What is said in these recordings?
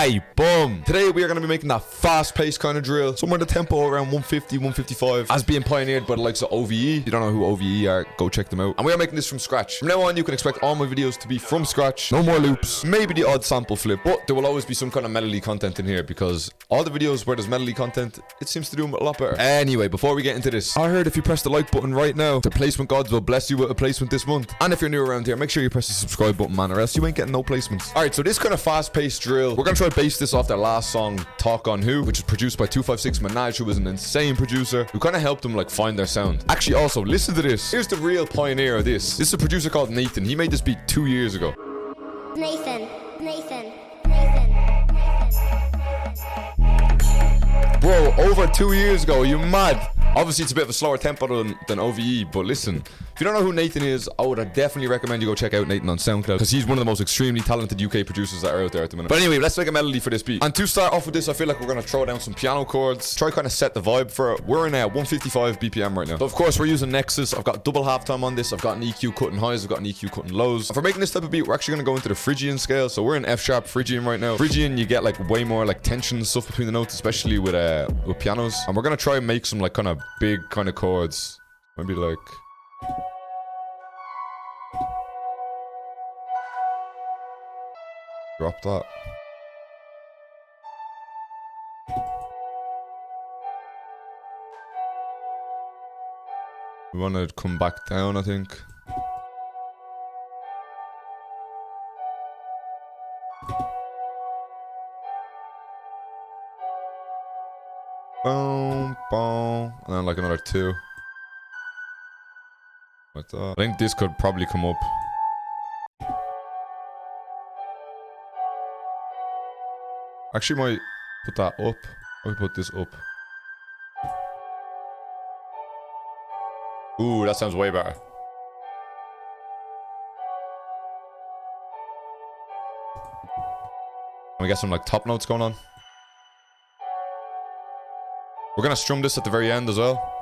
Aye, boom. Today we are going to be making that fast-paced kind of drill. Somewhere the tempo around 150, 155. As being pioneered by the likes of OVE. If you don't know who OVE are, go check them out. And we are making this from scratch. From now on, you can expect all my videos to be from scratch. No more loops. Maybe the odd sample flip. But there will always be some kind of melody content in here because all the videos where there's melody content, it seems to do them a lot better. Anyway, before we get into this, I heard if you press the like button right now, the placement gods will bless you with a placement this month. And if you're new around here, make sure you press the subscribe button, man, or else you ain't getting no placements. Alright, so this kind of fast-paced drill, we're gonna try to base this off their last song, Talk on Who, which is produced by 256 Minaj, who is an insane producer, who kind of helped them like find their sound. Actually, also, listen to this. Here's the real pioneer of this. This is a producer called Nathan. He made this beat 2 years ago. Nathan. Bro, over 2 years ago, are you mad? Obviously, it's a bit of a slower tempo than OVE, but listen, if you don't know who Nathan is, I would definitely recommend you go check out Nathan on SoundCloud, because he's one of the most extremely talented UK producers that are out there at the minute. But anyway, let's make a melody for this beat. And to start off with this, I feel like we're going to throw down some piano chords, try kind of set the vibe for it. We're in 155 BPM right now. So of course, we're using Nexus. I've got double halftime on this. I've got an EQ cutting highs. I've got an EQ cutting lows. And for making this type of beat, we're actually going to go into the Phrygian scale. So we're in F sharp Phrygian right now. Phrygian, you get like way more like tension and stuff between the notes, especially with pianos. And we're going to try and make some like kind of big kind of chords. Maybe like... drop that. We want to come back down, I think. Boom, boom. And then like another 2. Like that. I think this could probably come up. Actually might put that up. Or put this up. Ooh, that sounds way better. And we got some like top notes going on. We're gonna strum this at the very end as well.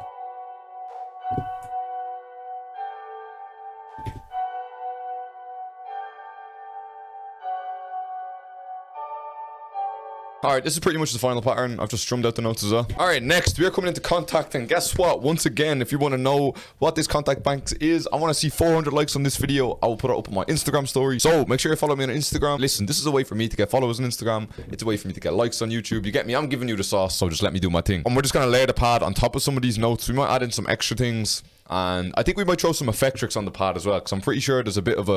Alright, this is pretty much the final pattern. I've just strummed out the notes as well. Alright, next, we are coming into contact, and guess what? Once again, if you want to know what this contact bank is, I want to see 400 likes on this video. I will put it up on my Instagram story. So, make sure you follow me on Instagram. Listen, this is a way for me to get followers on Instagram. It's a way for me to get likes on YouTube. You get me? I'm giving you the sauce, so just let me do my thing. And we're just going to layer the pad on top of some of these notes. We might add in some extra things. And I think we might throw some effect tricks on the pad as well, because I'm pretty sure there's a bit of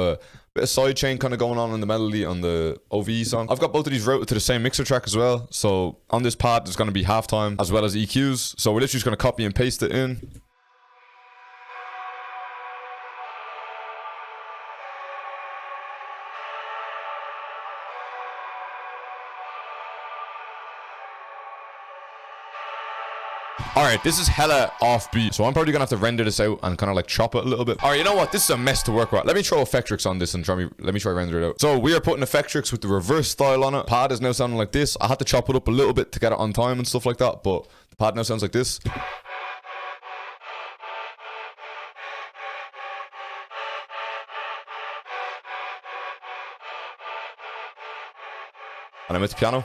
sidechain kind of going on in the melody on the OVE song. I've got both of these routed to the same mixer track as well. So on this pad, there's going to be halftime as well as EQs. So we're literally just going to copy and paste it in. Alright, this is hella offbeat, so I'm probably gonna have to render this out and kind of like chop it a little bit. Alright, you know what? This is a mess to work with. Let me throw Effectrix on this and let me try render it out. So we are putting Effectrix with the reverse style on it. Pad is now sounding like this. I had to chop it up a little bit to get it on time and stuff like that, but the pad now sounds like this. And I'm at the piano.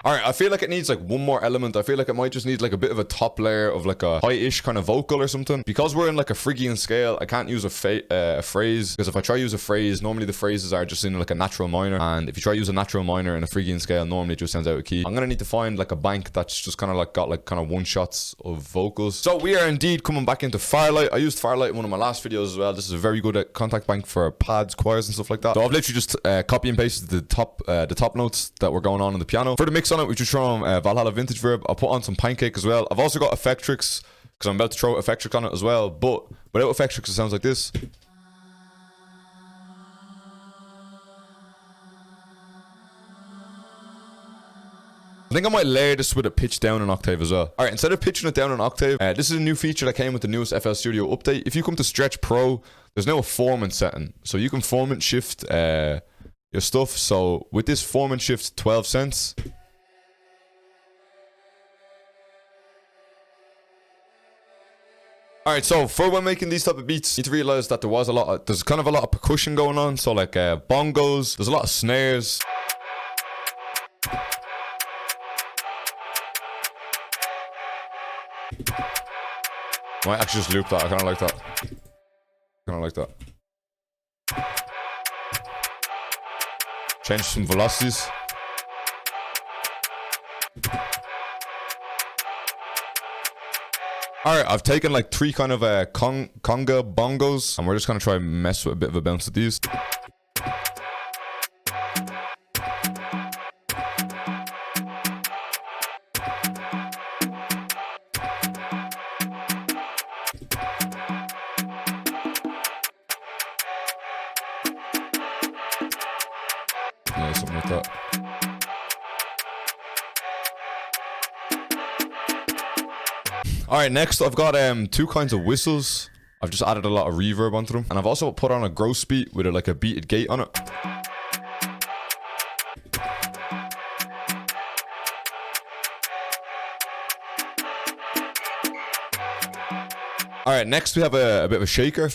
Alright, I feel like it needs like one more element. I feel like it might just need like a bit of a top layer of like a high-ish kind of vocal or something. Because we're in like a Phrygian scale, I can't use a phrase. Because if I try to use a phrase, normally the phrases are just in like a natural minor. And if you try to use a natural minor in a Phrygian scale, normally it just sounds out of key. I'm gonna need to find like a bank that's just kind of like got like kind of one-shots of vocals. So we are indeed coming back into Firelight. I used Firelight in one of my last videos as well. This is a very good contact bank for pads, choirs and stuff like that. So I've literally just copy and pasted the top notes that were going on in the piano. For the mix on it, we just throw Valhalla Vintage Verb. I'll put on some Pancake as well. I've also got Effectrix because I'm about to throw Effectrix on it as well, but without Effectrix it sounds like this. I think I might layer this with a pitch down an octave as well. Alright, instead of pitching it down an octave, this is a new feature that came with the newest FL Studio update. If you come to Stretch Pro, there's now a formant setting. So you can formant shift your stuff. So with this formant shift 12 cents, Alright, so for when making these type of beats, you need to realize that there's kind of a lot of percussion going on. So like bongos, there's a lot of snares. I might actually just loop that. I kind of like that. Kind of like that. Change some velocities. Alright, I've taken like 3 kind of conga bongos, and we're just gonna try and mess with a bit of a bounce with these. Yeah, something like that. Alright, next I've got 2 kinds of whistles. I've just added a lot of reverb onto them. And I've also put on a gross beat with like a beated gate on it. Alright, next we have a bit of a shaker.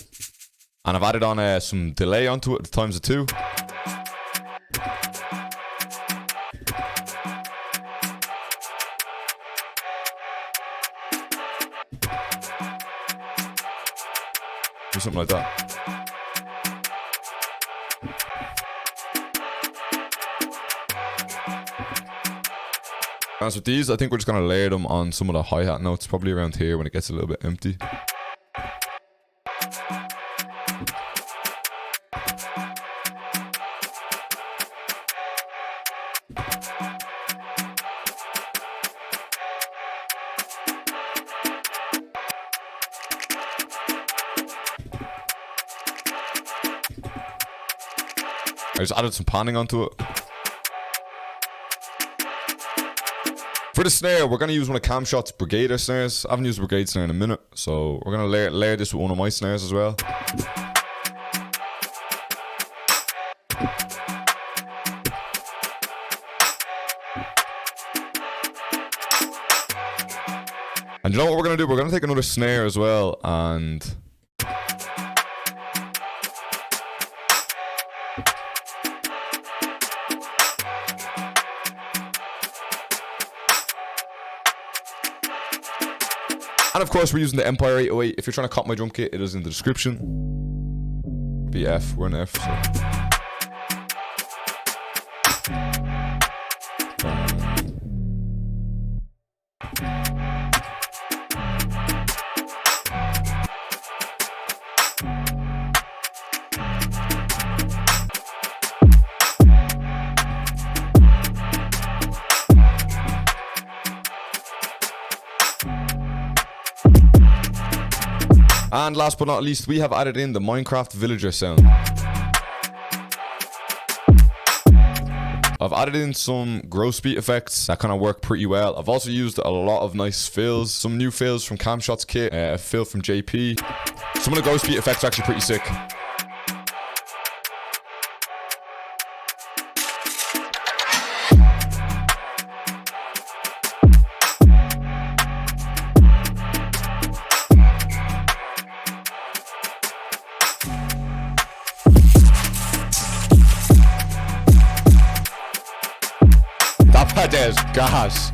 And I've added on some delay onto it times 2. Or something like that. As with these, I think we're just gonna layer them on some of the hi-hat notes, probably around here when it gets a little bit empty. I just added some panning onto it. For the snare, we're going to use one of Camshot's Brigader snares. I haven't used a Brigade snare in a minute, so we're going to layer this with one of my snares as well. And you know what we're going to do? We're going to take another snare as well, and of course, we're using the Empire 808. If you're trying to cop my drum kit, it is in the description. BF, we're in F. So. And last but not least, we have added in the Minecraft villager sound. I've added in some gross beat effects that kind of work pretty well. I've also used a lot of nice fills, some new fills from Camshot's kit, a fill from JP. Some of the gross beat effects are actually pretty sick. There's gas.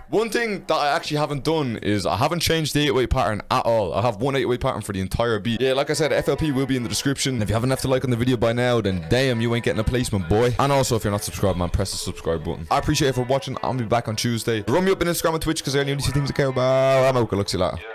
One thing that I actually haven't done is I haven't changed the 808 pattern at all. I have one 808 pattern for the entire beat. Yeah, like I said, FLP will be in the description. If you haven't left a like on the video by now, then damn, you ain't getting a placement, boy. And also, if you're not subscribed, man, press the subscribe button. I appreciate it for watching. I'll be back on Tuesday. Run me up on Instagram and Twitch because they're the only 2 things I care about. I'm out. Good luck. See you later.